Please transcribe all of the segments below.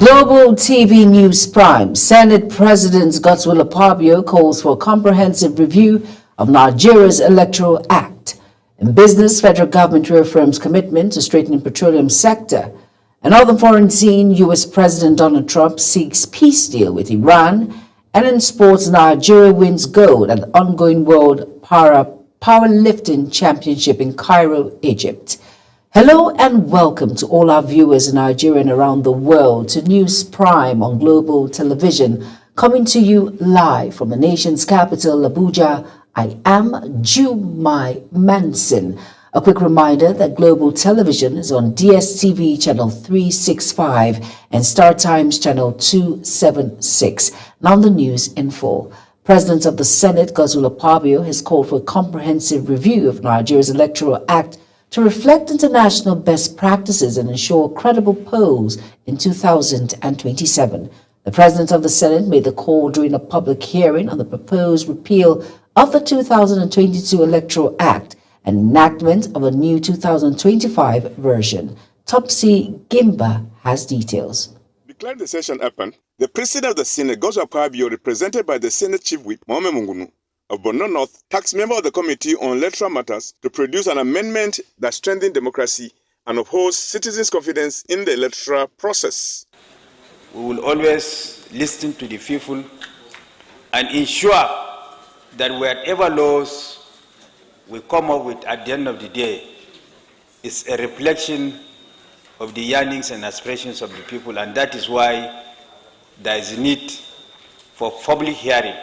Global TV News Prime. Senate President Godswill Akpabio calls for a comprehensive review of Nigeria's Electoral Act. In business, federal government reaffirms commitment to strengthening petroleum sector. And on the foreign scene, U.S. President Donald Trump seeks peace deal with Iran. And in sports, Nigeria wins gold at the ongoing World Powerlifting Championship in Cairo, Egypt. Hello and welcome to all our viewers in Nigeria and around the world to News Prime on Global Television, coming to you live from the nation's capital, Abuja. I am Jumai Manson. A quick reminder that Global Television is on DSTV channel 365 and Star Times channel 276. Now the news in full. President of the Senate, Godswill Akpabio, has called for a comprehensive review of Nigeria's Electoral Act to reflect international best practices and ensure credible polls in 2027. The President of the Senate made the call during a public hearing on the proposed repeal of the 2022 Electoral Act and enactment of a new 2025 version. Topsy Gimba has details. Declaring the session open, the President of the Senate, Godswill Akpabio, represented by the Senate Chief Whip, Mohammed Mungunu, of Borno North, tasked member of the Committee on Electoral Matters to produce an amendment that strengthens democracy and upholds citizens' confidence in the electoral process. We will always listen to the people and ensure that whatever laws we come up with at the end of the day is a reflection of the yearnings and aspirations of the people, and that is why there is a need for public hearing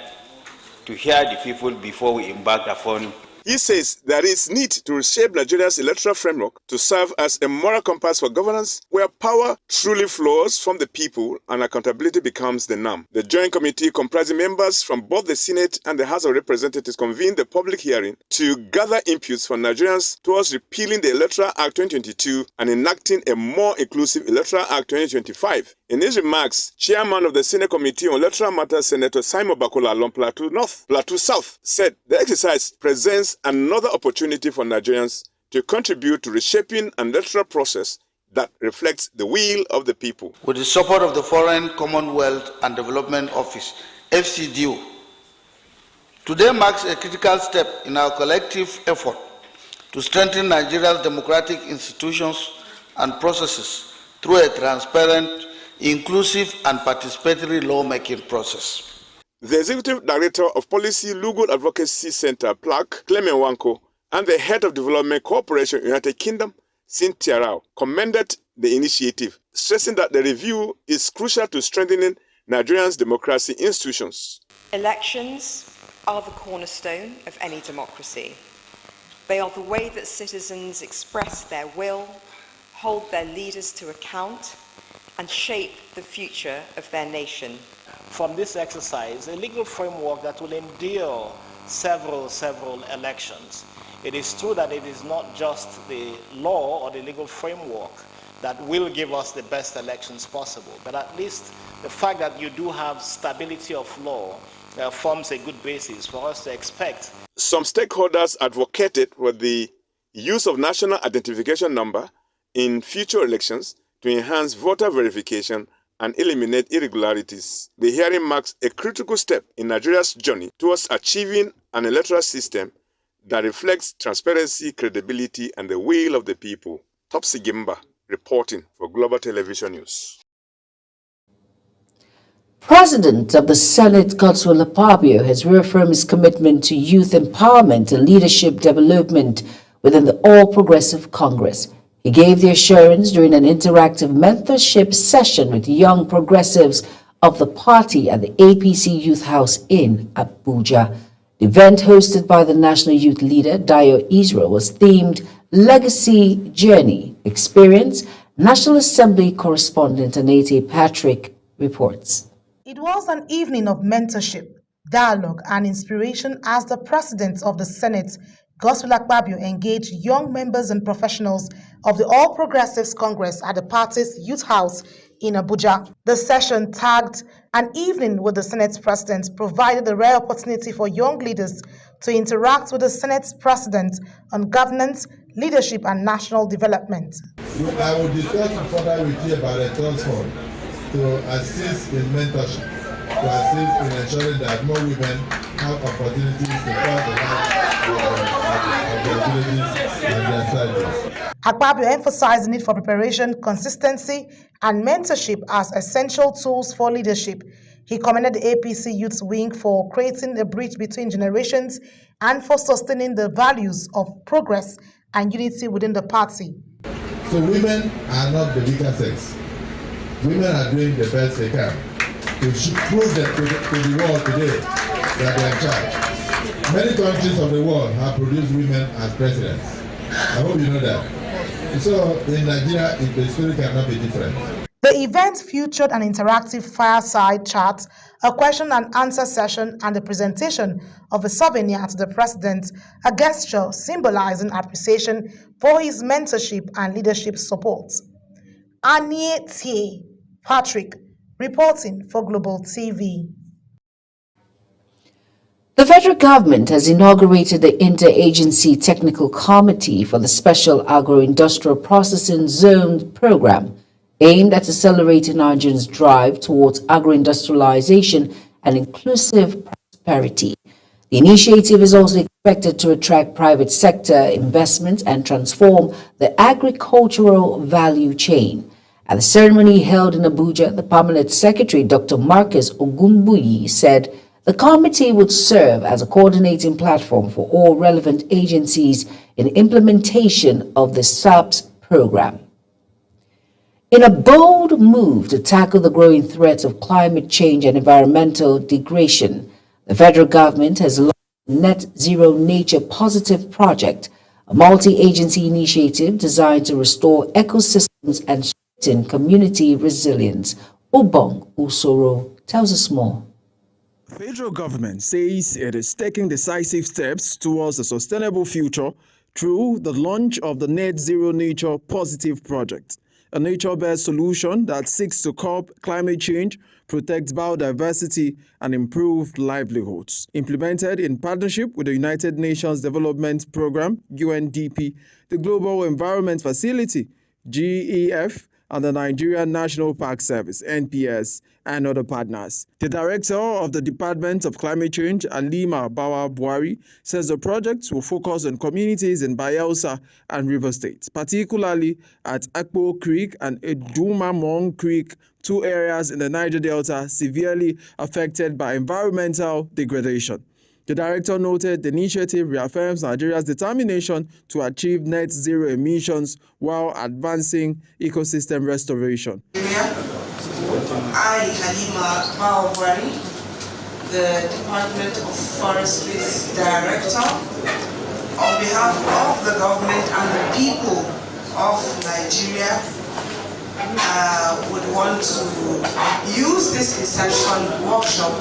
to hear the people before we embark upon. He says there is need to reshape Nigeria's electoral framework to serve as a moral compass for governance where power truly flows from the people and accountability becomes the norm. The Joint Committee, comprising members from both the Senate and the House of Representatives, convened the public hearing to gather inputs from Nigerians towards repealing the Electoral Act 2022 and enacting a more inclusive Electoral Act 2025. In his remarks, Chairman of the Senate Committee on Electoral Matters, Senator Simon Bakola along Plateau South, said the exercise presents another opportunity for Nigerians to contribute to reshaping an electoral process that reflects the will of the people. With the support of the Foreign Commonwealth and Development Office, FCDO, today marks a critical step in our collective effort to strengthen Nigeria's democratic institutions and processes through a transparent, inclusive, and participatory lawmaking process. The Executive Director of Policy Legal Advocacy Center, PLAC, Clement Wanko, and the Head of Development Cooperation United Kingdom, Cynthia Rao, commended the initiative, stressing that the review is crucial to strengthening Nigeria's democracy institutions. Elections are the cornerstone of any democracy. They are the way that citizens express their will, hold their leaders to account, and shape the future of their nation. From this exercise, a legal framework that will endure several elections. It is true that it is not just the law or the legal framework that will give us the best elections possible, but at least the fact that you do have stability of law forms a good basis for us to expect. Some stakeholders advocated for the use of national identification number in future elections to enhance voter verification and eliminate irregularities. The hearing marks a critical step in Nigeria's journey towards achieving an electoral system that reflects transparency, credibility, and the will of the people. Topsy Gimba, reporting for Global Television News. President of the Senate, Godswill Akpabio, has reaffirmed his commitment to youth empowerment and leadership development within the All Progressive Congress. He gave the assurance during an interactive mentorship session with young progressives of the party at the APC Youth House in Abuja. The event, hosted by the national youth leader, Dio Israel, was themed Legacy Journey Experience. National Assembly correspondent Anete Patrick reports. It was an evening of mentorship, dialogue, and inspiration as the President of the Senate, Godswill Akpabio, engaged young members and professionals of the All Progressives Congress at the party's Youth House in Abuja. The session, tagged An Evening with the Senate President, provided a rare opportunity for young leaders to interact with the Senate President on governance, leadership, and national development. I will discuss further with you about the transform. to assist in mentorship, to assist in ensuring that more women have opportunities to find the life opportunities and their societies. Akpabio emphasized the need for preparation, consistency, and mentorship as essential tools for leadership. He commended the APC Youth Wing for creating a bridge between generations and for sustaining the values of progress and unity within the party. So women are not the weaker sex. Women are doing the best they can to prove that to the world today that they are in charge. Many countries of the world have produced women as presidents. I hope you know that. So in Nigeria, the story cannot be different. The event featured an interactive fireside chat, a question and answer session, and the presentation of a souvenir to the president, a gesture symbolizing appreciation for his mentorship and leadership support. Anie T. Patrick, reporting for Global TV. The federal government has inaugurated the Interagency Technical Committee for the Special Agro-Industrial Processing Zone program, aimed at accelerating Nigeria's drive towards agro-industrialization and inclusive prosperity. The initiative is also expected to attract private sector investment and transform the agricultural value chain. At the ceremony held in Abuja, the Permanent Secretary, Dr. Marcus Ogumbuyi, said the committee would serve as a coordinating platform for all relevant agencies in implementation of the SAPS program. In a bold move to tackle the growing threats of climate change and environmental degradation, the federal government has launched the Net Zero Nature Positive Project, a multi-agency initiative designed to restore ecosystems and strengthen community resilience. Obong Usoro tells us more. The federal government says it is taking decisive steps towards a sustainable future through the launch of the Net Zero Nature Positive Project, a nature-based solution that seeks to curb climate change, protect biodiversity, and improve livelihoods. Implemented in partnership with the United Nations Development Programme, UNDP, the Global Environment Facility, GEF, and the Nigerian National Park Service, NPS, and other partners. The director of the Department of Climate Change, Alima Bawa Buhari, says the project will focus on communities in Bayelsa and River State, particularly at Akpo Creek and Edumamong Creek, two areas in the Niger Delta severely affected by environmental degradation. The director noted the initiative reaffirms Nigeria's determination to achieve net zero emissions while advancing ecosystem restoration. I, Halima Baobari, the Department of Forestry's director, on behalf of the government and the people of Nigeria, would want to use this inception workshop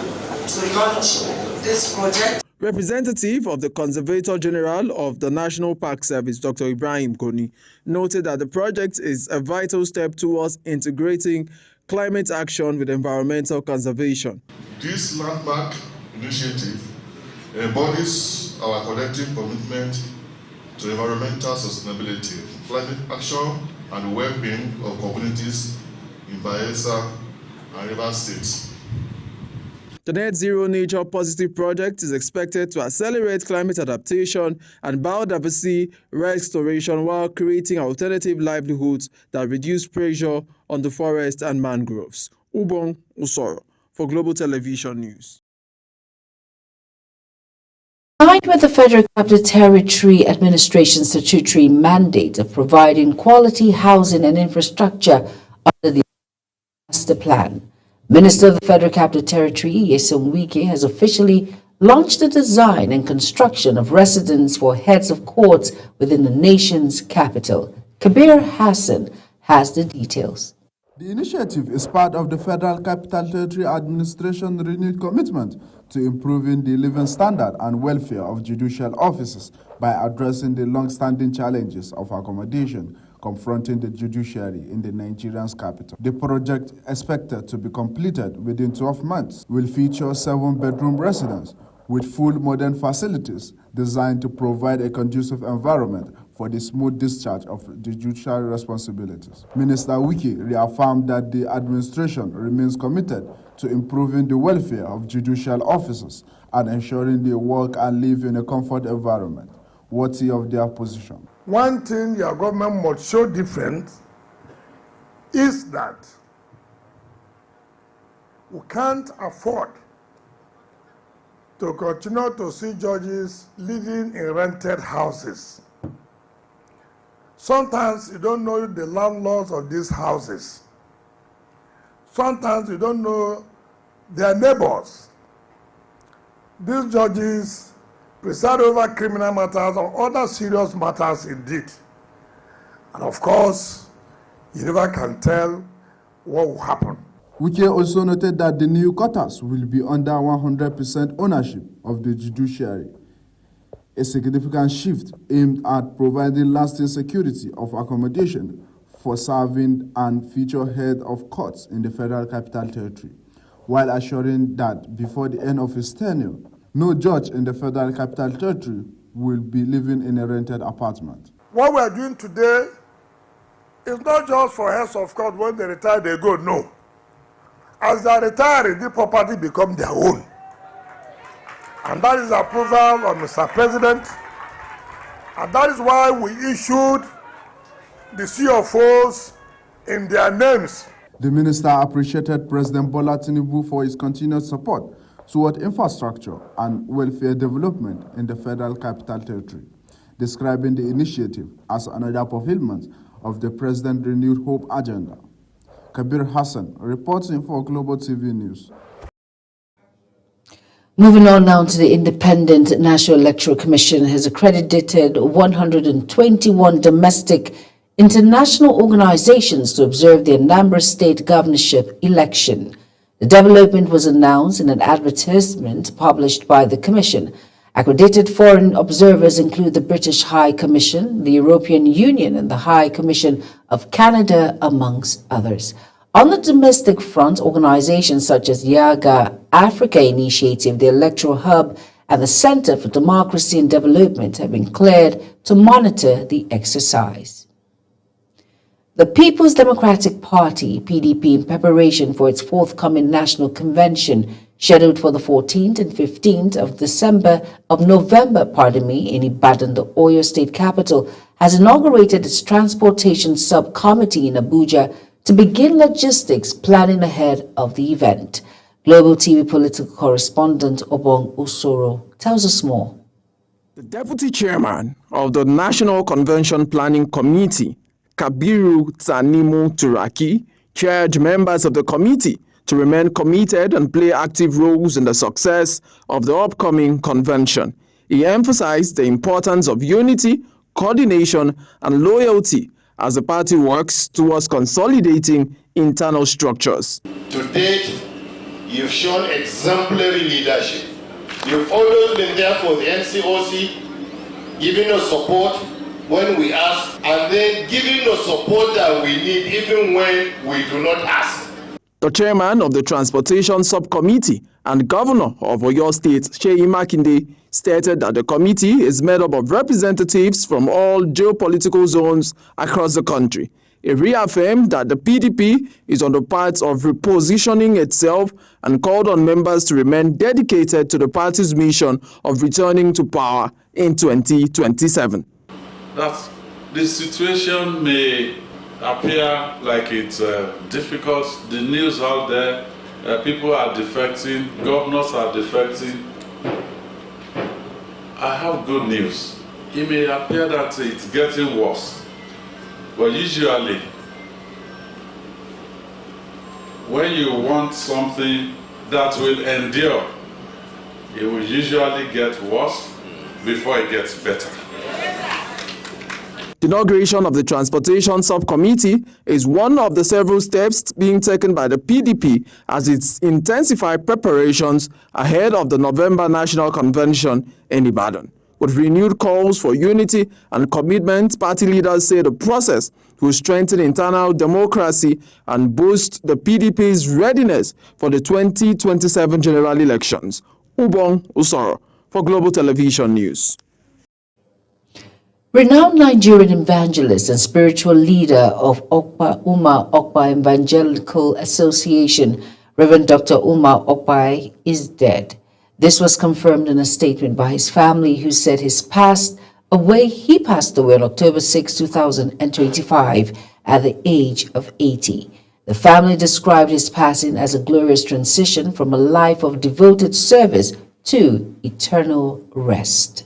to launch this project. Representative of the Conservator General of the National Park Service, Dr. Ibrahim Koni, noted that the project is a vital step towards integrating climate action with environmental conservation. This landmark initiative embodies our collective commitment to environmental sustainability, climate action, and well-being of communities in Bayelsa and River State. The Net Zero Nature Positive Project is expected to accelerate climate adaptation and biodiversity restoration while creating alternative livelihoods that reduce pressure on the forest and mangroves. Ubong Usoro for Global Television News. In line with the Federal Capital Territory Administration statutory mandate of providing quality housing and infrastructure under the master plan, Minister of the Federal Capital Territory, Nyesom Wike, has officially launched the design and construction of residences for heads of courts within the nation's capital. Kabir Hassan has the details. The initiative is part of the Federal Capital Territory Administration renewed commitment to improving the living standard and welfare of judicial officers by addressing the long-standing challenges of accommodation confronting the judiciary in the Nigerian's capital. The project, expected to be completed within 12 months, will feature 7-bedroom residences with full modern facilities designed to provide a conducive environment for the smooth discharge of the judicial responsibilities. Minister Wike reaffirmed that the administration remains committed to improving the welfare of judicial officers and ensuring they work and live in a comfort environment worthy of their position. One thing your government must show different is that we can't afford to continue to see judges living in rented houses. Sometimes you don't know the landlords of these houses. Sometimes you don't know their neighbors. These judges preside over criminal matters or other serious matters indeed. And of course, you never can tell what will happen. Wike also noted that the new quarters will be under 100% ownership of the judiciary, a significant shift aimed at providing lasting security of accommodation for serving and future head of courts in the Federal Capital Territory, while assuring that before the end of his tenure, no judge in the Federal Capital Territory will be living in a rented apartment. What we are doing today is not just for heads of court when they retire, they go, no. As they retire, the property become their own. And that is approval of Mr. President. And that is why we issued the CFOs in their names. The minister appreciated President Bola Tinubu for his continued support toward infrastructure and welfare development in the Federal Capital Territory, describing the initiative as another fulfillment of the President's renewed hope agenda. Kabir Hassan, reporting for Global TV News. Moving on now to the Independent National Electoral Commission has accredited 121 domestic international organizations to observe the Anambra State governorship election. The development was announced in an advertisement published by the Commission. Accredited foreign observers include the British High Commission, the European Union, and the High Commission of Canada, amongst others. On the domestic front, organizations such as Yaga Africa Initiative, the Electoral Hub, and the Center for Democracy and Development have been cleared to monitor the exercise. The People's Democratic Party, PDP, in preparation for its forthcoming national convention, scheduled for the 14th and 15th of November, in Ibadan, the Oyo State capital, has inaugurated its transportation subcommittee in Abuja to begin logistics planning ahead of the event. Global TV political correspondent Obong Usoro tells us more. The deputy chairman of the National Convention Planning Committee, Kabiru Tanimu Turaki, charged members of the committee to remain committed and play active roles in the success of the upcoming convention. He emphasized the importance of unity, coordination, and loyalty as the party works towards consolidating internal structures. To date, you've shown exemplary leadership. You've always been there for the NCOC, giving us support when we ask, and then giving us support that we need even when we do not ask. The chairman of the Transportation Subcommittee and Governor of Oyo State, Seyi Makinde, stated that the committee is made up of representatives from all geopolitical zones across the country. He reaffirmed that the PDP is on the path of repositioning itself and called on members to remain dedicated to the party's mission of returning to power in 2027. That the situation may appear like it's difficult. The news out there, people are defecting, governors are defecting. I have good news. It may appear that it's getting worse, but usually when you want something that will endure, it will usually get worse before it gets better. The inauguration of the Transportation Subcommittee is one of the several steps being taken by the PDP as it intensifies preparations ahead of the November National Convention in Ibadan. With renewed calls for unity and commitment, party leaders say the process will strengthen internal democracy and boost the PDP's readiness for the 2027 general elections. Ubong Usoro for Global Television News. Renowned Nigerian evangelist and spiritual leader of Umar Okpa Evangelical Association, Reverend Dr. Umar Okpa, is dead. This was confirmed in a statement by his family, who said he passed away on October 6, 2025, at the age of 80. The family described his passing as a glorious transition from a life of devoted service to eternal rest.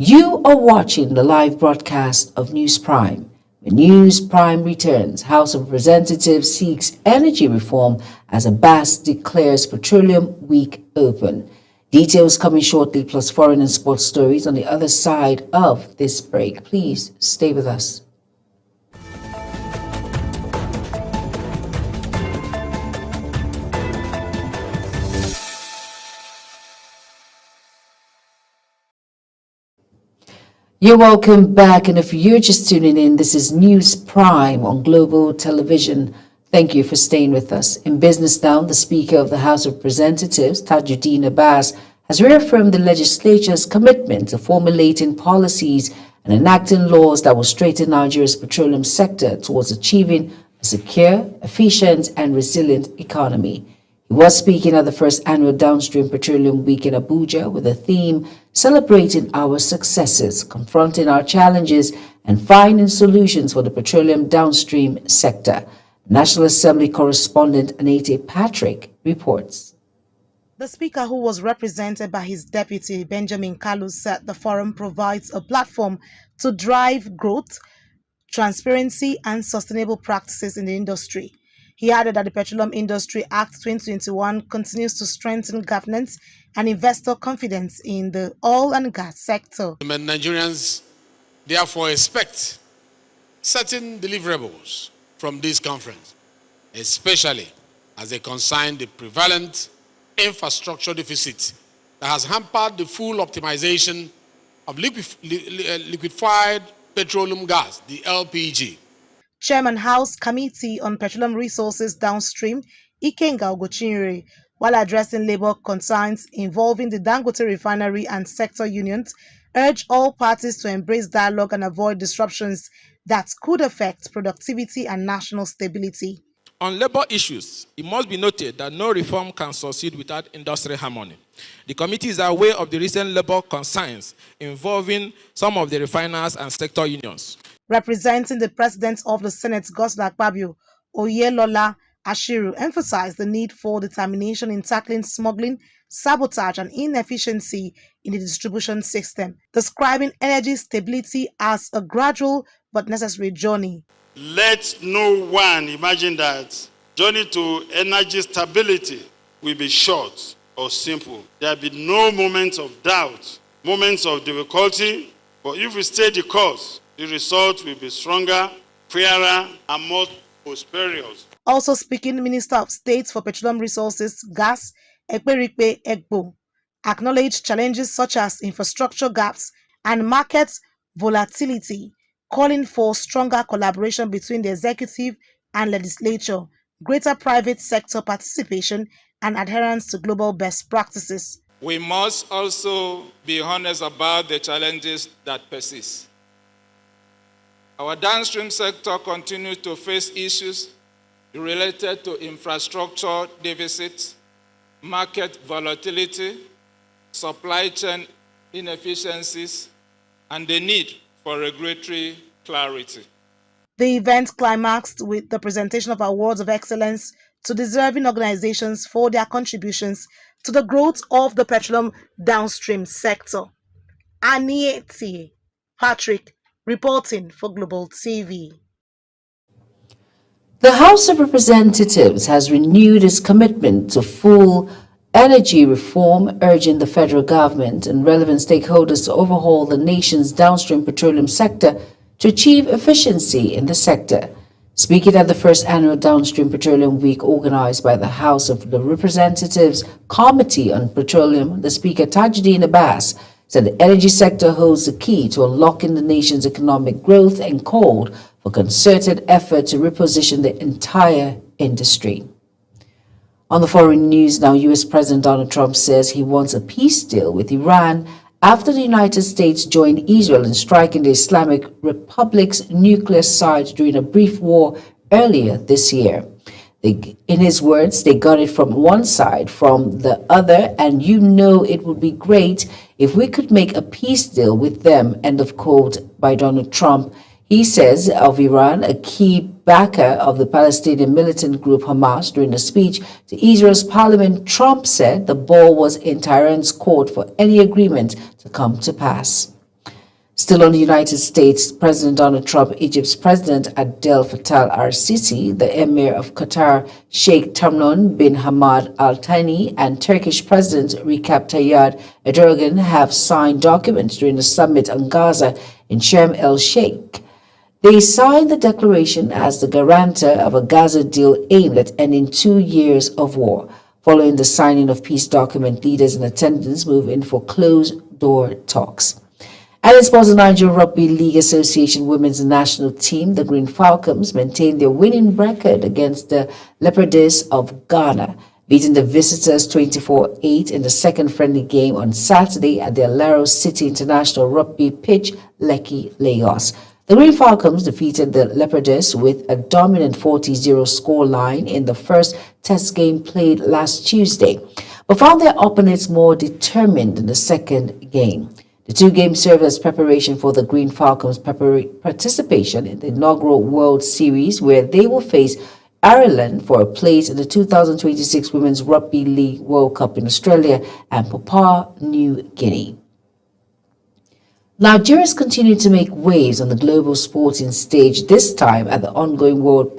You are watching the live broadcast of News Prime. When News Prime returns, House of Representatives seeks energy reform as Abbas declares Petroleum Week open. Details coming shortly, plus foreign and sports stories on the other side of this break. Please stay with us. You're welcome back, and if you're just tuning in, this is News Prime on Global Television. Thank you for staying with us. In business now, the Speaker of the House of Representatives, Tajuddin Abbas, has reaffirmed the legislature's commitment to formulating policies and enacting laws that will strengthen Nigeria's petroleum sector towards achieving a secure, efficient, and resilient economy. He was speaking at the first annual Downstream Petroleum Week in Abuja with a theme celebrating our successes, confronting our challenges, and finding solutions for the petroleum downstream sector. National Assembly correspondent Anete Patrick reports. The Speaker, who was represented by his deputy Benjamin Kalu, said the forum provides a platform to drive growth, transparency, and sustainable practices in the industry. He added that the Petroleum Industry Act 2021 continues to strengthen governance and investor confidence in the oil and gas sector. Nigerians therefore expect certain deliverables from this conference, especially as they concern the prevalent infrastructure deficit that has hampered the full optimization of liquefied petroleum gas, the LPG. Chairman House Committee on Petroleum Resources Downstream, Ikenga Ogochinyere, while addressing labor concerns involving the Dangote refinery and sector unions, urged all parties to embrace dialogue and avoid disruptions that could affect productivity and national stability. On labor issues, it must be noted that no reform can succeed without industrial harmony. The committee is aware of the recent labor concerns involving some of the refiners and sector unions. Representing the President of the Senate, Godswill Akpabio, Oyelola Ashiru, emphasized the need for determination in tackling smuggling, sabotage, and inefficiency in the distribution system, describing energy stability as a gradual but necessary journey. Let no one imagine that journey to energy stability will be short or simple. There will be no moments of doubt, moments of difficulty, but if we stay the course, the result will be stronger, fairer, and more prosperous. Also speaking, Minister of State for Petroleum Resources, Gas, Ekperikpe Egbo, acknowledged challenges such as infrastructure gaps and market volatility, calling for stronger collaboration between the executive and legislature, greater private sector participation, and adherence to global best practices. We must also be honest about the challenges that persist. Our downstream sector continues to face issues related to infrastructure deficits, market volatility, supply chain inefficiencies, and the need for regulatory clarity. The event climaxed with the presentation of awards of excellence to deserving organizations for their contributions to the growth of the petroleum downstream sector. Anete Patrick, reporting for Global TV. The House of Representatives has renewed its commitment to full energy reform, urging the federal government and relevant stakeholders to overhaul the nation's downstream petroleum sector to achieve efficiency in the sector. Speaking at the first annual Downstream Petroleum Week organized by the House of the Representatives Committee on Petroleum, the Speaker Tajuddin Abbas said the energy sector holds the key to unlocking the nation's economic growth and called for concerted effort to reposition the entire industry. On the foreign news now, U.S. President Donald Trump says he wants a peace deal with Iran after the United States joined Israel in striking the Islamic Republic's nuclear site during a brief war earlier this year. In his words, they got it from one side, from the other, and you know it would be great if we could make a peace deal with them, end of quote, by Donald Trump. He says of Iran, a key backer of the Palestinian militant group Hamas. During a speech to Israel's parliament, Trump said the ball was in Tehran's court for any agreement to come to pass. Still on the United States, President Donald Trump, Egypt's President Abdel Fattah al-Sisi, the Emir of Qatar, Sheikh Tamim bin Hamad Al Thani, and Turkish President Recep Tayyip Erdogan have signed documents during the summit on Gaza in Sharm el-Sheikh. They signed the declaration as the guarantor of a Gaza deal aimed at ending 2 years of war. Following the signing of peace document, leaders in attendance move in for closed-door talks. And in sports, the Nigeria Rugby League Association women's national team, the Green Falcons, maintained their winning record against the Leopards of Ghana, beating the visitors 24-8 in the second friendly game on Saturday at the Alaro City International Rugby pitch, Lekki, Lagos. The Green Falcons defeated the Leopards with a dominant 40-0 scoreline in the first test game played last Tuesday, but found their opponents more determined in the second game. The two games served as preparation for the Green Falcons' participation in the inaugural World Series, where they will face Ireland for a place in the 2026 Women's Rugby League World Cup in Australia and Papua New Guinea. Nigerians continue to make waves on the global sporting stage, this time at the ongoing World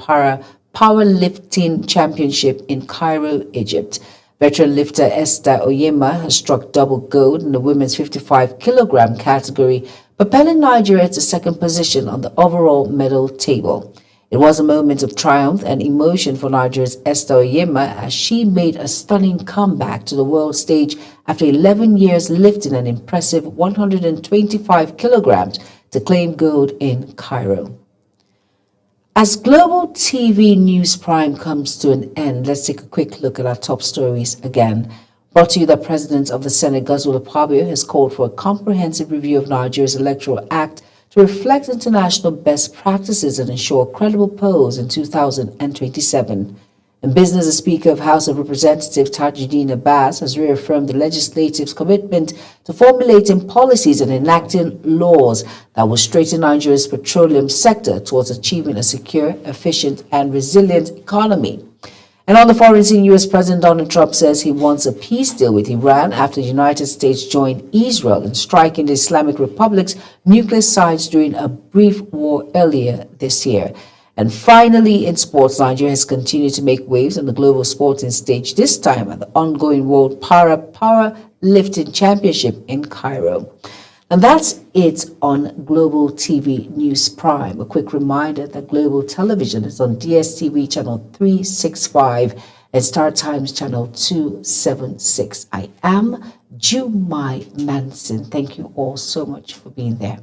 Powerlifting Championship in Cairo, Egypt. Veteran lifter Esther Oyema has struck double gold in the women's 55-kilogram category, propelling Nigeria to second position on the overall medal table. It was a moment of triumph and emotion for Nigeria's Esther Oyema as she made a stunning comeback to the world stage after 11 years lifting an impressive 125 kilograms to claim gold in Cairo. As Global TV News Prime comes to an end, let's take a quick look at our top stories again. Brought to you, the President of the Senate, Godswill Akpabio, has called for a comprehensive review of Nigeria's Electoral Act to reflect international best practices and ensure credible polls in 2027. In business, the Speaker of House of Representatives, Tajuddin Abbas, has reaffirmed the legislative's commitment to formulating policies and enacting laws that will strengthen Nigeria's petroleum sector towards achieving a secure, efficient, and resilient economy. And on the foreign scene, U.S. President Donald Trump says he wants a peace deal with Iran after the United States joined Israel in striking the Islamic Republic's nuclear sites during a brief war earlier this year. And finally, in sports, Nigeria has continued to make waves on the global sporting stage, this time at the ongoing World Powerlifting Championship in Cairo. And that's it on Global TV News Prime. A quick reminder that Global Television is on DSTV channel 365 and Star Times channel 276. I am Jumai Manson. Thank you all so much for being there.